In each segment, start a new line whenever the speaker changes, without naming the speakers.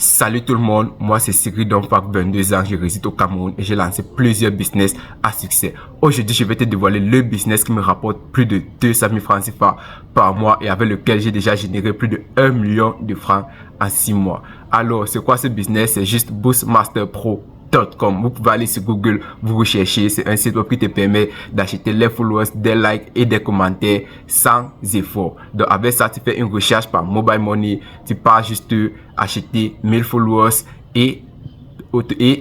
Salut tout le monde, moi c'est Sigrid Dompak, 22 ans, je réside au Cameroun et j'ai lancé plusieurs business à succès. Aujourd'hui, je vais te dévoiler le business qui me rapporte plus de 200 000 francs CFA par mois et avec lequel j'ai déjà généré plus de 1 million de francs en 6 mois. Alors, c'est quoi ce business? C'est juste boostmasterpro.com. Vous pouvez aller sur Google, vous recherchez, c'est un site web qui te permet d'acheter les followers, des likes et des commentaires sans effort. Donc avec ça, tu fais une recherche par mobile money, tu pars juste acheter 1000 followers et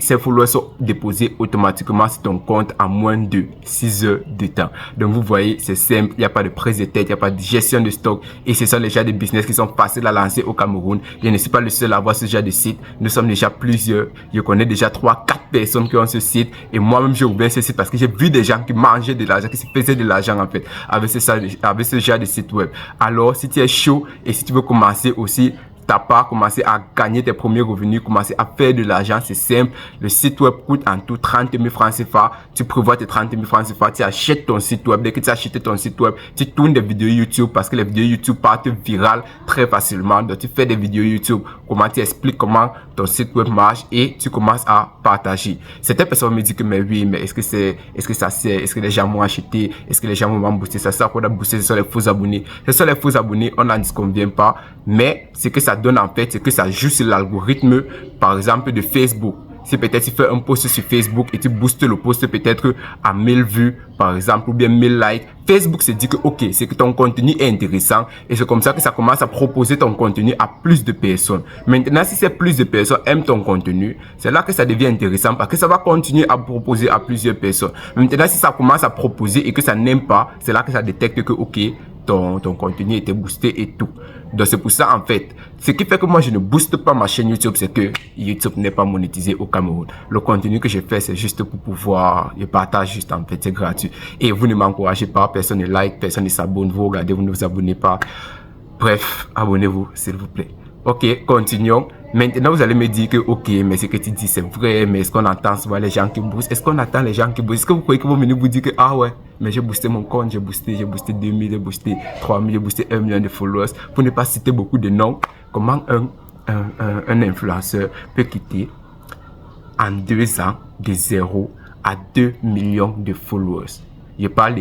ces followers sont déposés automatiquement sur ton compte en moins de 6 heures de temps. Donc vous voyez, c'est simple, il n'y a pas de prise de tête, il n'y a pas de gestion de stock et ce sont déjà des business qui sont faciles à lancer au Cameroun. Je ne suis pas le seul à avoir ce genre de site, nous sommes déjà plusieurs, je connais déjà 3-4 personnes qui ont ce site et moi-même j'ai ouvert ce site parce que j'ai vu des gens qui mangeaient de l'argent, qui se faisaient de l'argent en fait avec ce genre de site web. Alors si tu es chaud et si tu veux commencer aussi, t'as pas commencé à gagner tes premiers revenus, commencer à faire de l'argent, c'est simple. Le site web coûte en tout 30 000 francs CFA. Tu prévois tes 30 000 francs CFA, tu achètes ton site web. Dès que tu as acheté ton site web, tu tournes des vidéos YouTube parce que les vidéos YouTube partent virales très facilement. Donc tu fais des vidéos YouTube, comment tu expliques comment ton site web marche et tu commences à partager. Certaines personnes me disent que mais oui, mais est-ce que ça sert? Est-ce que les gens vont acheter? Est-ce que les gens vont booster? Ça sert pour booster, ce sont les faux abonnés. Ce sont les faux abonnés, on n'en disconvient pas. Mais ce que ça donne en fait, c'est que ça joue sur l'algorithme, par exemple, de Facebook. Si peut-être tu fais un post sur Facebook et tu boostes le post peut-être à 1000 vues, par exemple, ou bien 1000 likes, Facebook se dit que ok, c'est que ton contenu est intéressant et c'est comme ça que ça commence à proposer ton contenu à plus de personnes. Maintenant, si ces plus de personnes aiment ton contenu, c'est là que ça devient intéressant parce que ça va continuer à proposer à plusieurs personnes. Maintenant, si ça commence à proposer et que ça n'aime pas, c'est là que ça détecte que ok, ton contenu était boosté et tout. Donc c'est pour ça en fait, ce qui fait que moi je ne booste pas ma chaîne YouTube, c'est que YouTube n'est pas monétisé au Cameroun. Le contenu que je fais, c'est juste pour pouvoir, je partage juste en fait, c'est gratuit. Et vous ne m'encouragez pas, personne ne like, personne ne s'abonne, vous regardez, vous ne vous abonnez pas. Bref, abonnez-vous s'il vous plaît. Ok, continuons. Maintenant, vous allez me dire que, ok, mais ce que tu dis, c'est vrai, mais est-ce qu'on entend souvent les gens qui boostent? Est-ce qu'on attend les gens qui boostent? Est-ce que vous croyez qu'ils vont venir vous dire que, ah ouais, mais j'ai boosté mon compte, j'ai boosté 2000, j'ai boosté 3000, j'ai boosté 1 million de followers. Pour ne pas citer beaucoup de noms, comment un influenceur peut quitter en 2 ans de 0 à 2 millions de followers? Je parle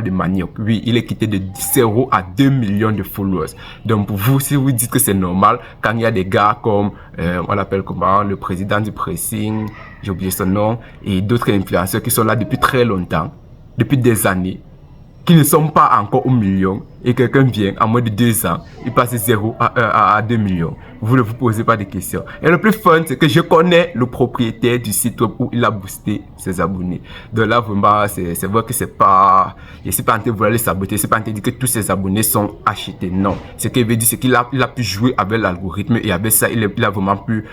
de Manioc. Oui, il est quitté de 0 à 2 millions de followers. Donc pour vous, si vous dites que c'est normal, quand il y a des gars comme, on l'appelle comment, le président du pressing, j'ai oublié son nom, et d'autres influenceurs qui sont là depuis très longtemps, depuis des années, qui ne sont pas encore au million, et quelqu'un vient en moins de 2 ans, il passe de 0 à 2 millions. Vous ne vous posez pas de questions. Et le plus fun, c'est que je connais le propriétaire du site web où il a boosté ses abonnés. Donc là, vraiment, c'est vrai que c'est pas, je suis pas en train de vouloir les saboter, c'est pas en train de dire que tous ses abonnés sont achetés. Non. Ce qu'il veut dire, c'est qu'il a pu jouer avec l'algorithme et avec ça, il a vraiment pu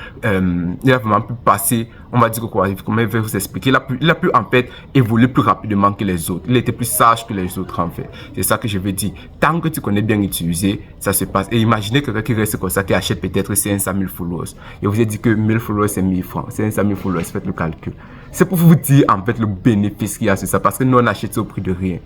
passer, on va dire quoi, comment je vais vous expliquer, il a pu en fait évoluer plus rapidement que les autres. Il était plus sage que les autres en fait. C'est ça que je veux dire. Tant que tu connais bien utiliser, ça se passe. Et imaginez quelqu'un qui reste comme ça, qui achète peut-être 500 000 followers. Et vous avez dit que 1000 followers c'est 1000 francs. 500 000 followers, faites le calcul. C'est pour vous dire en fait le bénéfice qu'il y a sur ça. Parce que nous on achète ça au prix de rien.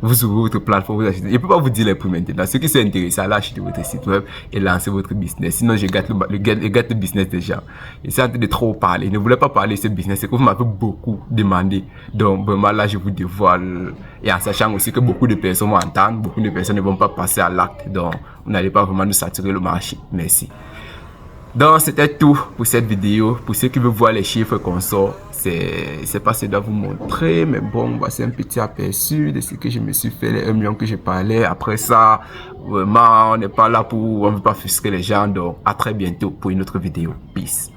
Vous ouvrez votre plateforme, vous achetez. Je ne peux pas vous dire les prix maintenant. Ceux qui sont intéressés, allez acheter votre site web et lancer votre business. Sinon, je gâte le business des gens. Et c'est en train de trop parler. Je ne voulais pas parler de ce business. C'est que vous m'avez beaucoup demandé. Donc, vraiment, là, je vous dévoile. Et en sachant aussi que beaucoup de personnes vont entendre, beaucoup de personnes ne vont pas passer à l'acte. Donc, vous n'allez pas vraiment nous saturer le marché. Merci. Donc, c'était tout pour cette vidéo. Pour ceux qui veulent voir les chiffres qu'on sort, c'est pas ce que je dois vous montrer, mais bon, voici un petit aperçu de ce que je me suis fait, les 1 million que je parlais. Après ça, vraiment, on n'est pas là pour, on ne veut pas frustrer les gens. Donc, à très bientôt pour une autre vidéo. Peace.